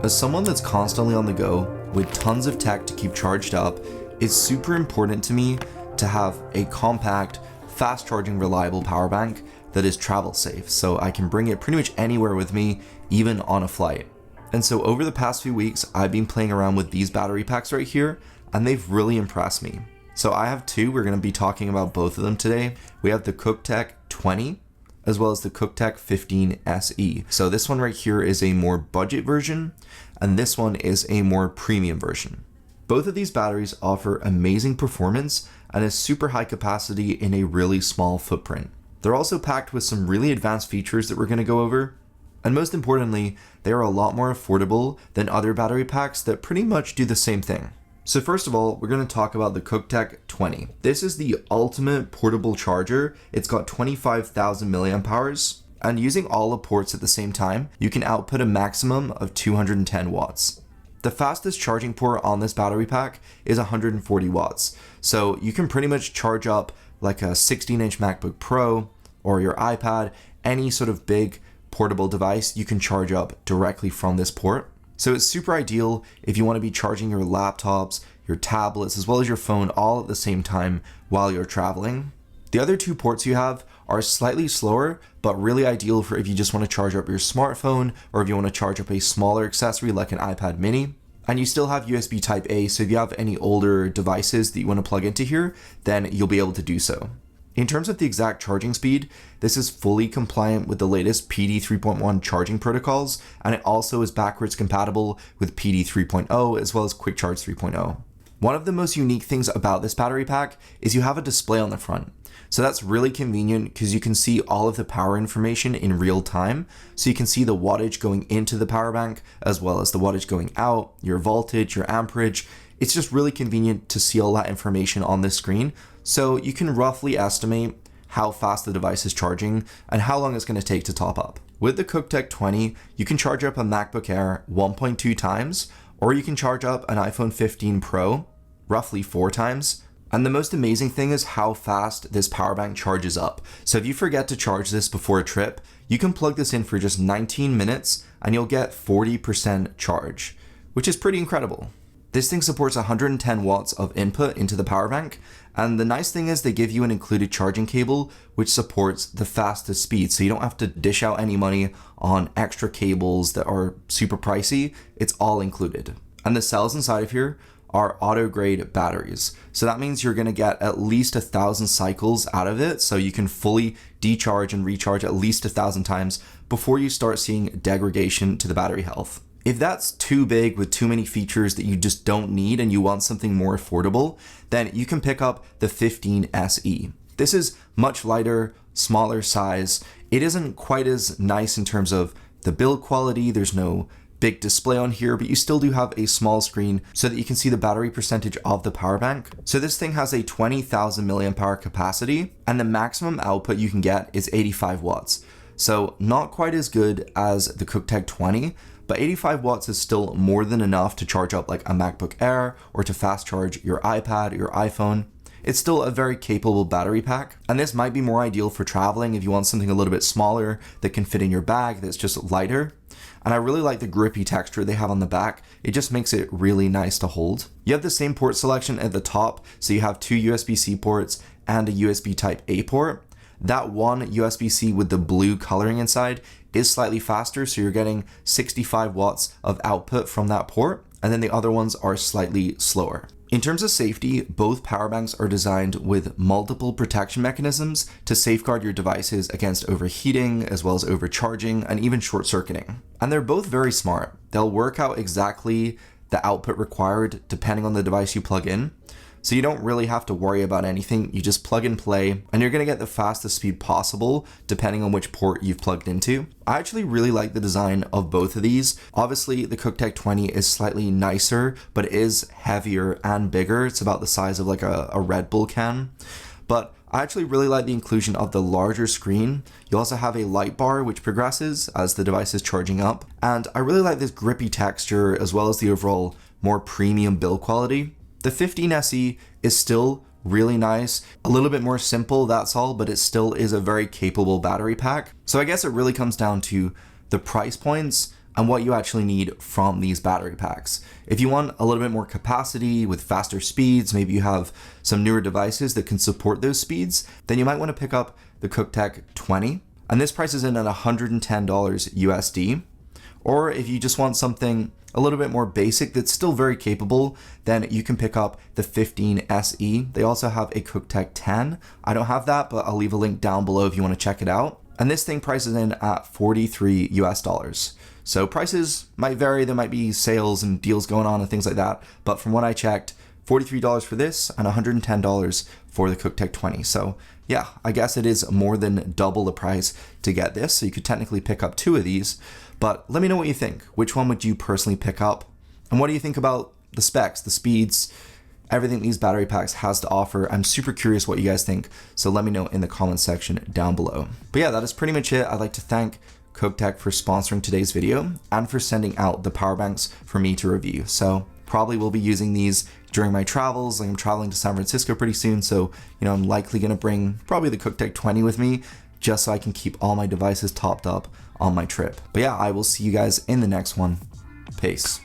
As someone that's constantly on the go with tons of tech to keep charged up, it's super important to me to have a compact, fast charging, reliable power bank that is travel safe, so I can bring it pretty much anywhere with me, even on a flight. And so over the past few weeks, I've been playing around with these battery packs right here, and they've really impressed me. So I have two, we're gonna be talking about both of them today. We have the Cuktech 20, as well as the Cuktech 15SE. So this one right here is a more budget version, and this one is a more premium version. Both of these batteries offer amazing performance and a super high capacity in a really small footprint. They're also packed with some really advanced features that we're gonna go over. And most importantly, they are a lot more affordable than other battery packs that pretty much do the same thing. So first of all, we're going to talk about the Cuktech 20. This is the ultimate portable charger. It's got 25,000 milliamp hours, and using all the ports at the same time, you can output a maximum of 210 watts. The fastest charging port on this battery pack is 140 watts. So you can pretty much charge up like a 16-inch MacBook Pro or your iPad, any sort of big portable device you can charge up directly from this port. So it's super ideal if you want to be charging your laptops, your tablets, as well as your phone all at the same time while you're traveling. The other two ports you have are slightly slower, but really ideal for if you just want to charge up your smartphone or if you want to charge up a smaller accessory like an iPad mini. And you still have USB Type A, so if you have any older devices that you want to plug into here, then you'll be able to do so. In terms of the exact charging speed, this is fully compliant with the latest PD 3.1 charging protocols, and it also is backwards compatible with PD 3.0 as well as Quick Charge 3.0. One of the most unique things about this battery pack is you have a display on the front. So that's really convenient because you can see all of the power information in real time. So you can see the wattage going into the power bank as well as the wattage going out, your voltage, your amperage. It's just really convenient to see all that information on this screen. So you can roughly estimate how fast the device is charging and how long it's going to take to top up. With the Cuktech 20, you can charge up a MacBook Air 1.2 times, or you can charge up an iPhone 15 Pro roughly 4 times. And the most amazing thing is how fast this power bank charges up. So if you forget to charge this before a trip, you can plug this in for just 19 minutes and you'll get 40% charge, which is pretty incredible. This thing supports 110 watts of input into the power bank, and the nice thing is they give you an included charging cable which supports the fastest speed, so you don't have to dish out any money on extra cables that are super pricey. It's all included. And the cells inside of here are auto grade batteries, so that means you're going to get at least 1,000 cycles out of it, so you can fully decharge and recharge at least 1,000 times before you start seeing degradation to the battery health. If that's too big with too many features that you just don't need and you want something more affordable, then you can pick up the 15SE. This is much lighter, smaller size. It isn't quite as nice in terms of the build quality. There's no big display on here, but you still do have a small screen so that you can see the battery percentage of the power bank. So this thing has a 20,000 milliamp hour capacity, and the maximum output you can get is 85 watts. So not quite as good as the Cuktech 20, but 85 watts is still more than enough to charge up like a MacBook Air or to fast charge your iPad or your iPhone. It's still a very capable battery pack, and this might be more ideal for traveling if you want something a little bit smaller that can fit in your bag that's just lighter. And I really like the grippy texture they have on the back. It just makes it really nice to hold. You have the same port selection at the top, so you have 2 USB-C ports and a USB Type A port. That one USB-C with the blue coloring inside is slightly faster, so you're getting 65 watts of output from that port, and then the other ones are slightly slower. In terms of safety, both power banks are designed with multiple protection mechanisms to safeguard your devices against overheating, as well as overcharging, and even short-circuiting. And they're both very smart. They'll work out exactly the output required depending on the device you plug in. So you don't really have to worry about anything. You just plug and play, and you're gonna get the fastest speed possible depending on which port you've plugged into. I actually really like the design of both of these. Obviously, the Cuktech 20 is slightly nicer, but it is heavier and bigger. It's about the size of like a Red Bull can. But I actually really like the inclusion of the larger screen. You also have a light bar which progresses as the device is charging up. And I really like this grippy texture as well as the overall more premium build quality. The 15SE is still really nice, a little bit more simple, that's all, but it still is a very capable battery pack. So I guess it really comes down to the price points and what you actually need from these battery packs. If you want a little bit more capacity with faster speeds, maybe you have some newer devices that can support those speeds, then you might want to pick up the Cuktech 20. And this price is in at $110 USD. Or if you just want something a little bit more basic that's still very capable, then you can pick up the 15SE. They also have a Cuktech 10. I don't have that, but I'll leave a link down below if you want to check it out. And this thing prices in at 43 US dollars. So prices might vary. There might be sales and deals going on and things like that. But from what I checked, $43 for this and $110 for the Cuktech 20. So yeah, I guess it is more than double the price to get this. So you could technically pick up 2 of these, but let me know what you think. Which one would you personally pick up? And what do you think about the specs, the speeds, everything these battery packs has to offer? I'm super curious what you guys think. So let me know in the comment section down below. But yeah, that is pretty much it. I'd like to thank Cuktech for sponsoring today's video and for sending out the power banks for me to review. So probably will be using these during my travels. Like I'm traveling to San Francisco pretty soon, so I'm likely gonna bring probably the Cuktech 20 with me just so I can keep all my devices topped up on my trip. But yeah, I will see you guys in the next one. Peace.